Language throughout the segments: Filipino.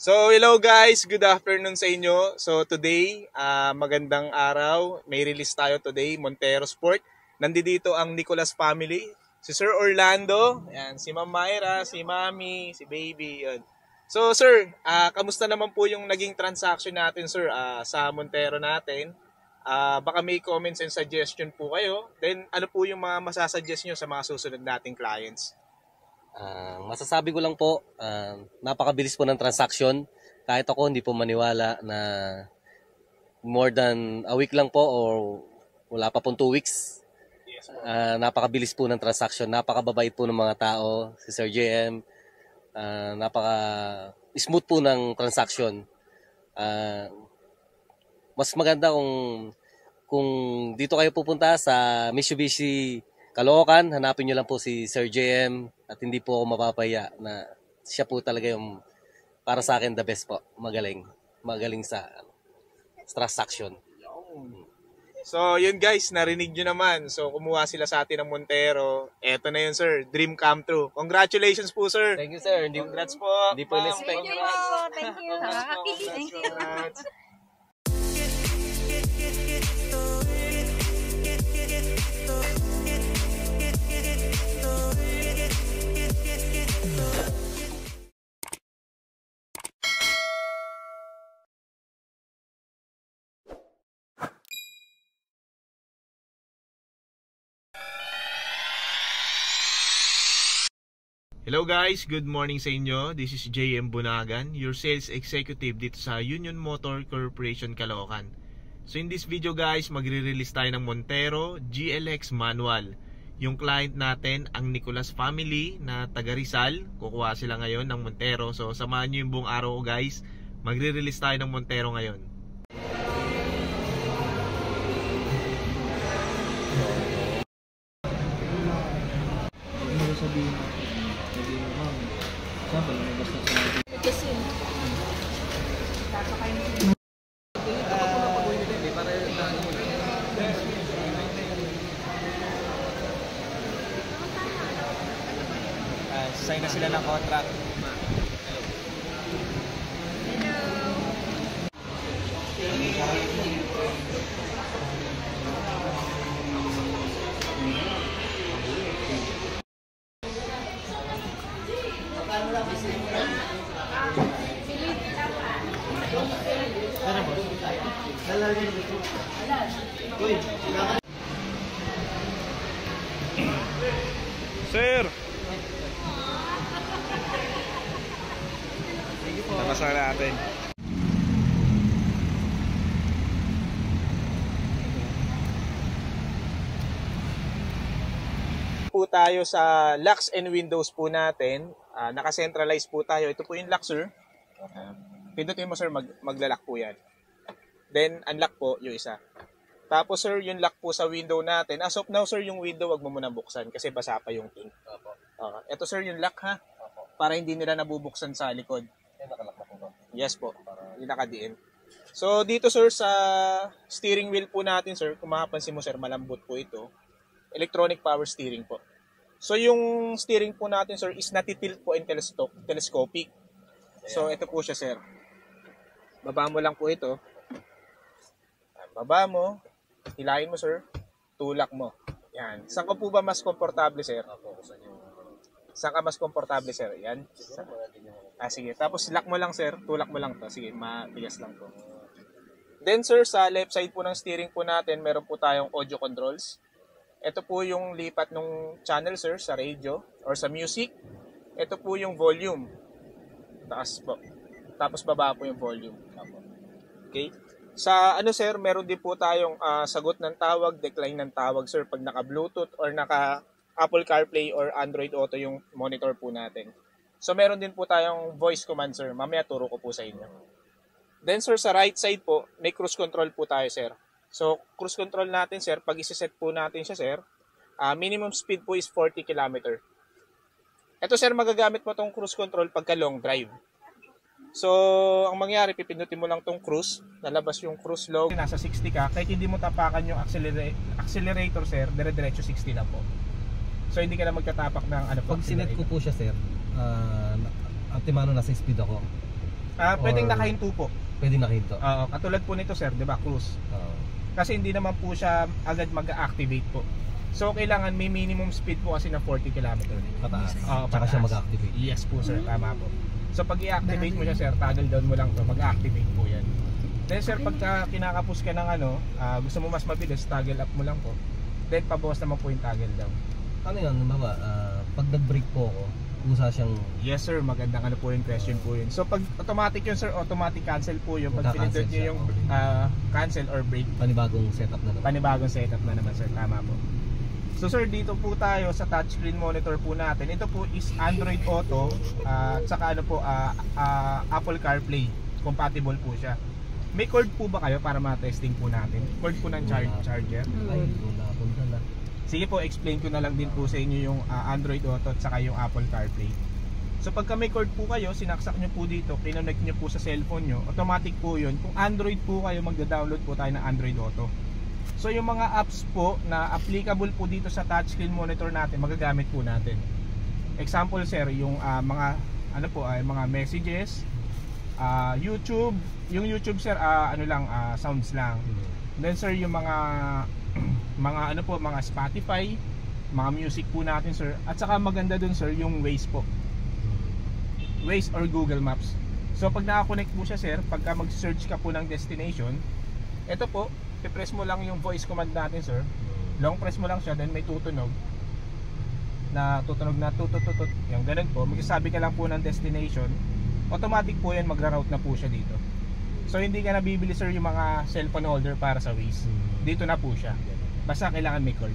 So hello guys, good afternoon sa inyo. So today, magandang araw. May release tayo today, Montero Sport. Nandito ang Nicolas family. Si Sir Orlando, ayan, si Ma'am Myra, si Mami, si Baby. Yun. So sir, kamusta naman po yung naging transaction natin sir sa Montero natin? Baka may comments and suggestion po kayo. Then ano po yung mga masasuggest nyo sa mga susunod nating clients? Masasabi ko lang po, napakabilis po ng transaction. Kahit ako hindi po maniwala na more than a week lang po or wala pa pong 2 weeks. Napakabilis po ng transaction, napakababait po ng mga tao, si Sir JM. Napaka-smooth po ng transaction. Mas maganda kung dito kayo pupunta sa Mitsubishi Caloocan, hanapin nyo lang po si Sir JM at hindi po ako mapapaya na siya po talaga yung para sa akin the best po. Magaling sa transaction. So yun guys, narinig nyo naman. So kumuha sila sa atin ng Montero. Eto na yun sir, dream come true. Congratulations po sir. Thank you sir. Congrats po. Hindi po in-expect. Thank you po. Thank you. Thank you. Hello guys, good morning sa inyo. This is JM Bunagan, your sales executive dito sa Union Motor Corporation Caloocan. So in this video guys, magre-release tayo ng Montero GLX manual. Yung client natin, ang Nicolas family na taga Rizal, kukuha sila ngayon ng Montero. So samahan nyo yung buong araw ko guys, magre-release tayo ng Montero ngayon. Sign na sila ng contract. Sir! Napasok natin. Po tayo sa locks and windows po natin. Naka-centralize po tayo. Ito po yung lock sir. Pindutin mo sir, maglalak po yan. Then unlock po yung isa. Tapos sir, yung lock po sa window natin. As of now sir, yung window wag mo muna buksan kasi basa pa yung tint. Ito sir, yung lock ha. Para hindi nila nabubuksan sa likod. Yes po, yung naka-DN. So dito sir sa steering wheel po natin sir, kung makapansin mo sir, malambot po ito. Electronic power steering po. So yung steering po natin sir is natitilt po and telescopic. So ito po siya sir. Baba mo lang po ito. Baba mo, hilahin mo sir, tulak mo. Yan. Saan ka po ba mas komportable sir? Saan ka mas komportable sir? Yan. Sige. Tapos lock mo lang sir, tulak mo lang to. Sige, matigas lang to. Then sir, sa left side po ng steering po natin, meron po tayong audio controls. Ito po yung lipat ng channel sir, sa radio or sa music. Ito po yung volume. Taas po. Tapos baba po yung volume. Okay? Sa ano sir, meron din po tayong sagot ng tawag, decline ng tawag sir pag naka-Bluetooth or naka Apple CarPlay or Android Auto yung monitor po natin. So meron din po tayong voice command sir. Mamaya turo ko po sa inyo. Then sir, sa right side po, may cruise control po tayo sir. So cruise control natin sir, pag isi-set po natin siya sir, minimum speed po is 40 km. Ito sir, magagamit mo tong cruise control pagka long drive. So ang mangyari, pipindutin mo lang tong cruise, lalabas yung cruise logo. Nasa 60 ka, kahit hindi mo tapakan yung accelerator sir, dire-diretso 60 na po. So hindi ka na magtatapak ng ano po. Pag sinet ko po siya sir, Antimano nasa speed ako. Pwedeng Or- nakahinto po. Pwede nakahinto. Katulad po nito sir, di ba, cruise. Oo. Kasi hindi naman po siya agad mag-activate po. So kailangan may minimum speed po kasi na 40 km. Pataas. Oo, Tsaka siya pataas. mag-activate. Yes po sir, tama po. So pag i-activate mo siya sir, toggle down mo lang to, mag-activate po yan. Then sir, pagka kinakapos ka ng gusto mo mas mabilis, toggle up mo lang po. Then pabawas naman po yung toggle down. Ano yun, mama, pag nag-break po ako, usa siyang Yes sir, magandang po yung question po yun. So pag automatic yun sir, automatic cancel po yun. Pag Magka-cancel pinindot nyo yung cancel or break, panibagong setup na naman. panibagong setup na naman sir, tama po. So sir, dito po tayo sa touchscreen monitor po natin. Ito po is Android Auto at saka Apple CarPlay. Compatible po siya. May cord po ba kayo para ma-testing po natin? Cord po ng charger? Ay, wala punta na. Sige po, explain ko na lang din po sa inyo yung Android Auto at saka yung Apple CarPlay. So pagka may cord po kayo, sinaksak nyo po dito, kinonect nyo po sa cellphone nyo, automatic po yun. Kung Android po kayo, magda-download po tayo ng Android Auto. So yung mga apps po na applicable po dito sa touchscreen monitor natin, magagamit po natin. Example sir, yung mga mga messages, YouTube, yung YouTube sir, sounds lang. Then sir, yung mga mga Spotify, mga music po natin sir. At saka maganda dun sir, yung Waze po. Waze or Google Maps. So pag naka-connect po siya sir, pagka mag-search ka po ng destination, ito po, i-press mo lang yung voice command natin sir. Long press mo lang siya, then may tutunog na tutututut. Yung ganun po, magsasabi ka lang po ng destination, automatic po yan, magra-route na po siya dito. So hindi ka na bibili sir yung mga cellphone holder para sa Waze. Dito na po siya. Basta kailangan may cord.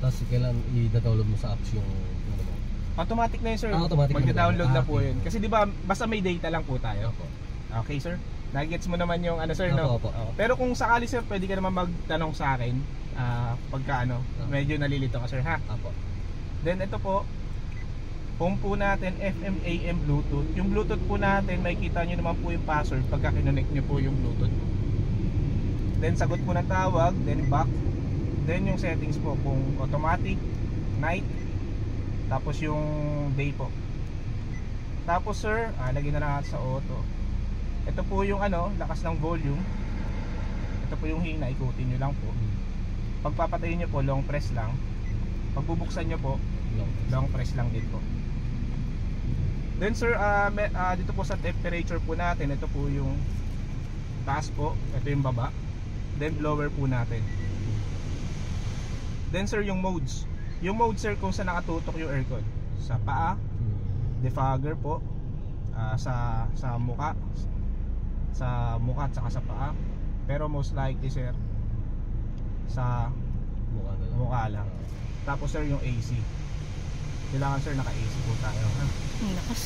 Tapos kailangan i-download mo sa apps yung Automatic na yun sir. Automatic na Mag-download na po okay. yun. Kasi di ba basta may data lang po tayo. Okay sir? Nagets mo naman yung sir no? Opo. Pero kung sakali sir, pwede ka naman magtanong sa akin pagka medyo nalilito ka sir ha. Apo. Then ito po, home po natin, FM, AM, Bluetooth. Yung Bluetooth po natin, makikita nyo naman po yung password pagka kinonect nyo po yung Bluetooth. Then sagot po ng tawag, then back. Then yung settings po, kung automatic, night, tapos yung day po. Tapos sir, lagyan na natin sa auto. Ito po yung lakas ng volume. Ito po yung hina, ikutin nyo lang po. Pagpapatayin nyo po, long press lang. Pagbubuksan nyo po, long press lang din po. Then sir, dito po sa temperature po natin, ito po yung taas po, ito yung baba. Then blower po natin. Then sir, yung modes. Yung mode sir, kung saan nakatutok yung aircon. Sa paa, defogger po, sa mukha at saka sa paa. Pero most likely sir, sa mukha lang. Tapos sir, yung AC. Kailangan sir, naka-AC po tayo ha? Lakas.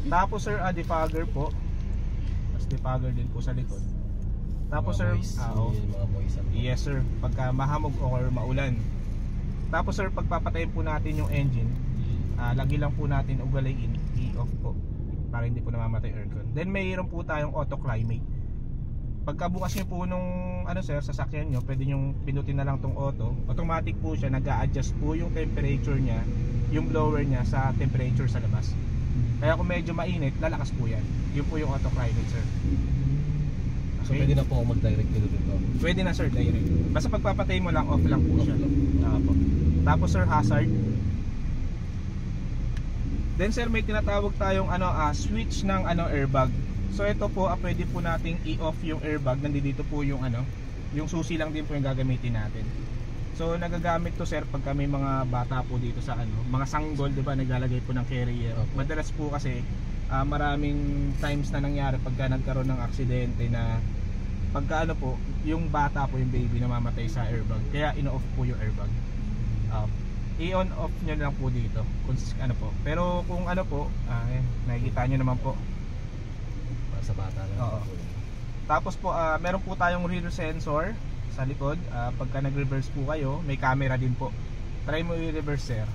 Tapos sir, defogger po. Tapos defogger din po sa likod. Tapos sir, yes sir, pagka mahamog or maulan. Tapos sir, pagpapatayin po natin yung engine, lagi lang po natin ugalayin, i-off po para hindi po namamatay aircon. Then mayroon po tayong auto climate. Pagkabukas nyo po nung sir, sasakyan nyo, pwede nyo pinutin na lang tong auto. Automatic po siya, nag-a-adjust po yung temperature nya, yung blower nya sa temperature sa labas. Kaya kung medyo mainit, lalakas po yan. Yun po yung auto climate sir. So pwede na po ako mag-direct pinutin to? Pwede na sir, direct. Basta pagpapatay mo lang, off lang po siya. Po. Tapos sir, hazard. Then sir, may tinatawag tayong switch ng airbag. So ito po, pwede po nating i-off yung airbag. Nandito po yung yung susi lang din po yung gagamitin natin. So nagagamit to sir pagka may mga bata po dito sa mga sanggol, 'di ba, naglalagay po ng carrier. Madalas po kasi maraming times na nangyari pagka nagkaroon ng aksidente na pagka po, yung bata po, yung baby namamatay sa airbag. Kaya ino-off po yung airbag. I-on off nyo lang po dito kung po. Pero kung po, nakikita nyo naman po. Sa bata lang. Oo. Tapos po, meron po tayong rear sensor sa likod. Pagka nag-reverse po kayo, may camera din po. Try mo i-reverse sir.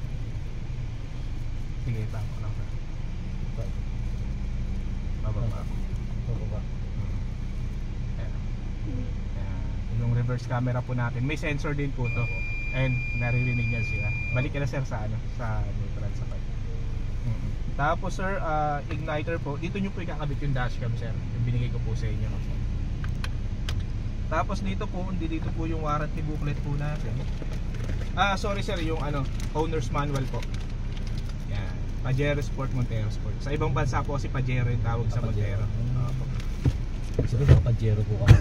Sige, tama lang sir. Bababa. Yung reverse camera po natin, may sensor din po to. And naririnig niya siya. Balik ka na sir sa sa neutral sa pag. Tapos sir, igniter po. Dito nyo po ikakabit yung dashcam sir. Yung binigay ko po sa inyo. Tapos dito po yung warranty booklet po natin. Sorry sir, yung owner's manual po. Yan. Pajero Sport, Montero Sport. Sa ibang bansa po kasi Pajero yung tawag sa Montero. Sabi ko, Pajero po kami.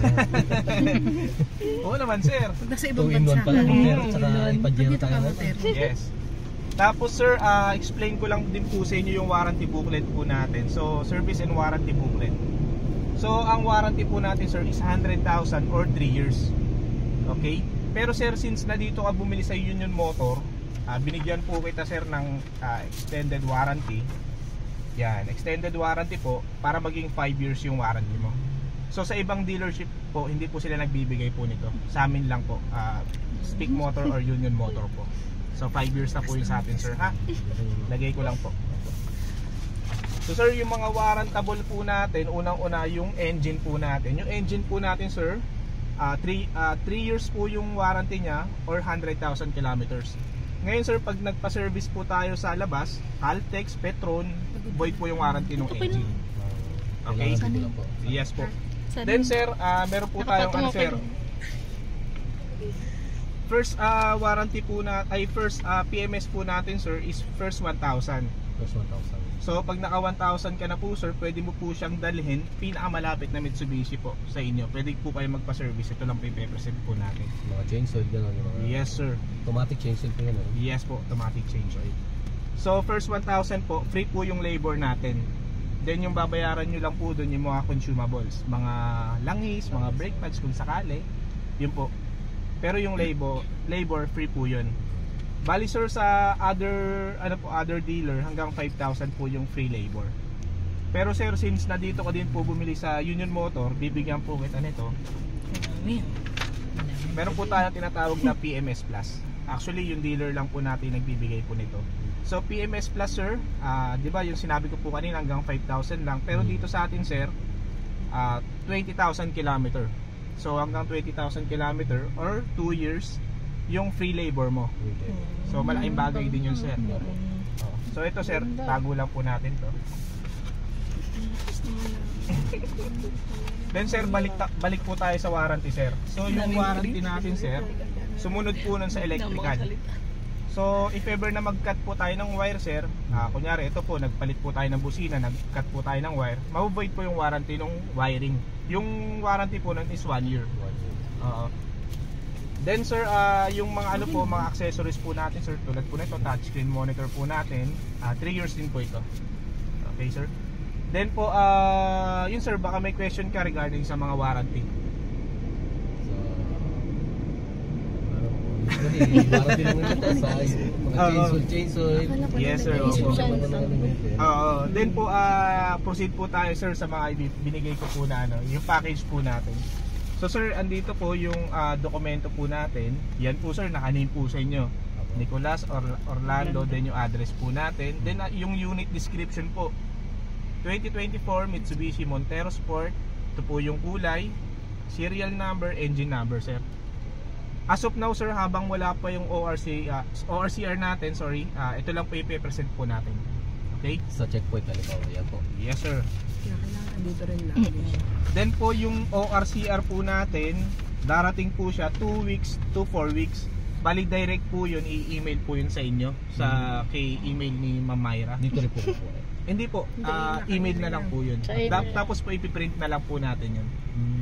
Oo naman sir. Nasa ibang 2-in-1 bansa. pala, Montero, tsaka Pajero Dito ka, tayo. Montero. Yes. Tapos sir, explain ko lang din po sa inyo yung warranty booklet po natin. So, service and warranty booklet. So, ang warranty po natin sir is 100,000 or 3 years. Okay? Pero sir, since na dito ka bumili sa Union Motor, binigyan po kita sir ng extended warranty. Yan, extended warranty po para maging 5 years yung warranty mo. So sa ibang dealership po, hindi po sila nagbibigay po nito. Sa amin lang po, Speak Motor or Union Motor po. So 5 years na po yung sa atin sir, ha? Lagay ko lang po. So sir, yung mga warrantable po natin, unang-una yung engine po natin. Yung engine po natin sir, 3 years po yung warranty niya or 100,000 kilometers. Ngayon sir, pag nagpa-service po tayo sa labas, Altex, Petron, void po yung warranty ng engine. Okay? Yes po. Then sir, meron po tayong sir. First warranty po first PMS po natin sir is first 1,000. First 1,000. So pag naka 1,000 ka na po sir, pwede mo po siyang dalhin pinakamalapit na Mitsubishi po sa inyo. Pwede po kayo magpa-service. Ito lang po i-present po natin. Mga change oil gano'n. Yes sir. Automatic change oil po yan. Yes po, automatic change oil. So first 1,000 po, free po yung labor natin. Then yung babayaran nyo lang po doon yung mga consumables, mga langis, mga brake pads kung sakali. Yun po. Pero yung labor free po yun. Bali sir, sa other dealer hanggang 5,000 po yung free labor. Pero sir, since na dito ka din po bumili sa Union Motor, bibigyan po kita nito. Meron po tayong tinatawag na PMS Plus. Actually, yung dealer lang po natin nagbibigay po nito. So PMS Plus sir, 'di ba yung sinabi ko po kanina hanggang 5,000 lang, pero dito sa atin sir, 20,000 kilometer. So hanggang 20,000 kilometer or 2 years yung free labor mo. So malaking bagay din yun sir. So ito sir, tago lang po natin to. Then sir, balik po tayo sa warranty sir. So yung warranty natin sir, sumunod po nun sa electrical. So if ever na mag-cut po tayo ng wire sir, kunyari ito po, nagpalit po tayo ng busina, nag-cut po tayo ng wire, ma-void po yung warranty ng wiring. Yung warranty po nun is 1 year. Then sir, yung mga mga accessories po natin sir, tulad po nito, touchscreen monitor po natin, 3 years din po ito. Okay sir. Then po, yun sir, baka may question ka regarding sa mga warranty. Warranty lang ito sa mga change oil. Yes sir. Then po, proceed po tayo sir sa mga binigay ko po na yung package po natin. So sir, andito po yung dokumento po natin. Yan po sir, naka-name po sa inyo. Nicolas Orlando, then yung address po natin. Then yung unit description po. 2024 Mitsubishi Montero Sport. Ito po yung kulay, serial number, engine number sir. As of now sir, habang wala pa yung ORCR natin, ito lang po i-present po natin. Okay? Sa checkpoint halimbawa, yan po. Yes sir. Dito rin lang. Then po yung ORCR po natin, darating po siya 2 weeks to 4 weeks. Bali direct po yun, i-email po yun sa inyo sa kay email ni Ma'am Myra. Dito rin po po. Hindi po, email na lang po yun. Tapos po ipiprint na lang po natin yun.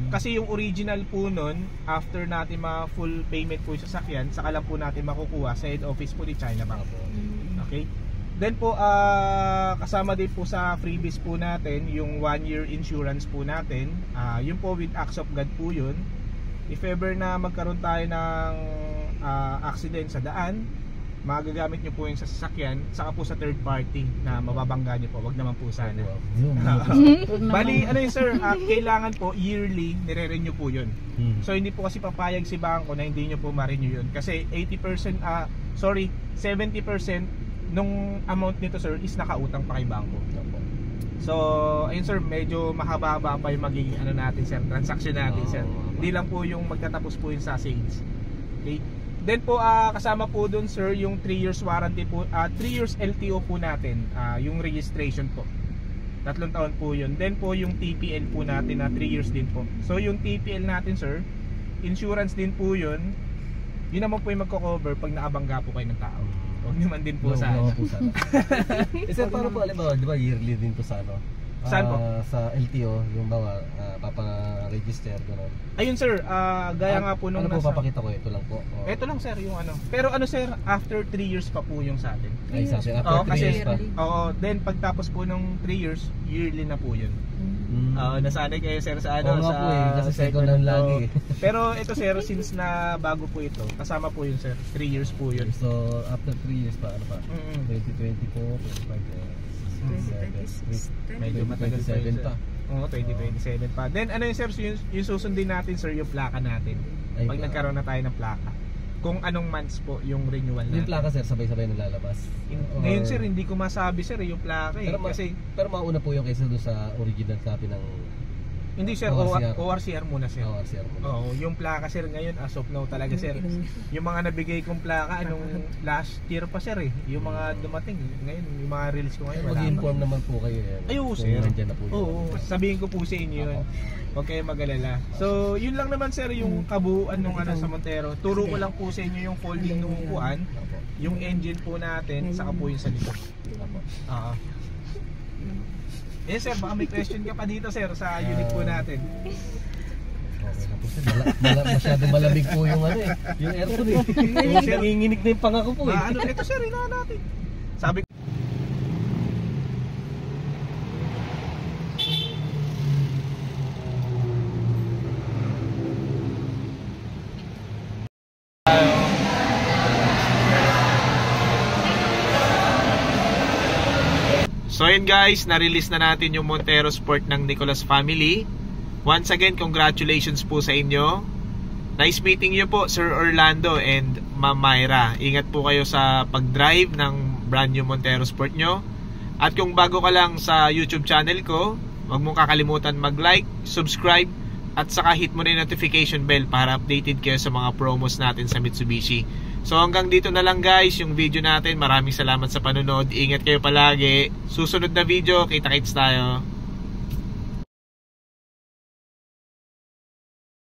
Kasi yung original po nun, after natin full payment po sa sasakyan, saka lang po natin makukuha sa head office po ni China Bank. Okay? Then po, kasama din po sa freebies po natin, yung 1-year insurance po natin. Yun po with acts of God po yun. If ever na magkaroon tayo ng accident sa daan, magagamit nyo po yung sa sasakyan, saka po sa third party na mababangga nyo po, wag naman po sana. Bali, yun sir, kailangan po yearly nire-renew po yun. So hindi po kasi papayag si bangko na hindi nyo po ma-renew yun. Kasi 70% nung amount nito sir is nakautang pa kay bangko. So ayun sir, medyo mahaba-haba pa yung magiging natin sir, transaction natin sir. Hindi lang po yung magtatapos po yun sa sales. Okay? Then po kasama po dun sir yung 3 years warranty po, 3 years LTO po natin, yung registration po. 3 taon po yun. Then po yung TPL po natin na 3 years din po. So yung TPL natin sir, insurance din po yun. Yun naman po yung magko-cover pag naabangga po kayo ng tao. Huwag naman din po sana. Sir, paano po, alimbawa, di ba yearly din po sa ano? Saan po? Sa LTO, yung bawa, papa-register, gano'n. Ayun sir, gaya nga po nung ano po papakita ko? Ito lang po? Ito lang sir yung ano. Pero ano sir, after 3 years pa po yung sa atin. Ay, sa atin, Oo, after 3 kasi, years pa. oo, then pagtapos po nung 3 years, yearly na po yun. Nasanay kayo sir sa ano, Oo nga sa po kasi second hand lagi. Pero ito sir, since na bago po ito, kasama po yun sir, 3 years po yun. So, after 3 years pa, ano pa? 2020 po, 25, Medyo matagal pa yun, 27 pa. Oo, 2027 pa. Then ano yun sir, yung susundin natin sir, yung plaka natin. Ay, Pag plaka. nagkaroon na tayo ng plaka. Kung anong months po yung renewal natin. Yung plaka sir, sabay-sabay nalalabas. Ngayon sir, hindi ko masabi sir yung plaka eh. Pero mauna po yung kaysa doon sa original copy ng Hindi sir, ORCR. ORCR muna sir. ORCR mo. Oo, yung plaka sir ngayon as of now talaga sir. Yung mga nabigay kong plaka anong last year pa sir eh. Yung mga dumating ngayon, yung mga release ko ngayon wala pa. Mag-inform naman po kayo yan. Ay, oo, Kung sir. nandyan na po yun. Oo, sabihin ko po sa inyo yun. Huwag kayo mag-alala. So, yun lang naman sir yung kabuuan ng ano sa Montero. Turo ko lang po sa inyo yung folding ng upuan, yung engine po natin, saka po yung sa likod. Oo. Sir, baka may question ka pa dito sir sa unit po natin. Okay na po sir. Masyadong malamig po yung ano eh. Yung aircon eh. Nanginginig na yung pangako po eh. Ito sir, inahan natin. Sabi ko. So yun guys, na-release na natin yung Montero Sport ng Nicolas family. Once again, congratulations po sa inyo. Nice meeting you po Sir Orlando and Ma'am Myra. Ingat po kayo sa pag-drive ng brand new Montero Sport nyo. At kung bago ka lang sa YouTube channel ko, huwag mong kakalimutan mag-like, subscribe, at saka hit mo na yung notification bell para updated kayo sa mga promos natin sa Mitsubishi. So hanggang dito na lang guys yung video natin. Maraming salamat sa panonood. Ingat kayo palagi. Susunod na video, kita-kits tayo.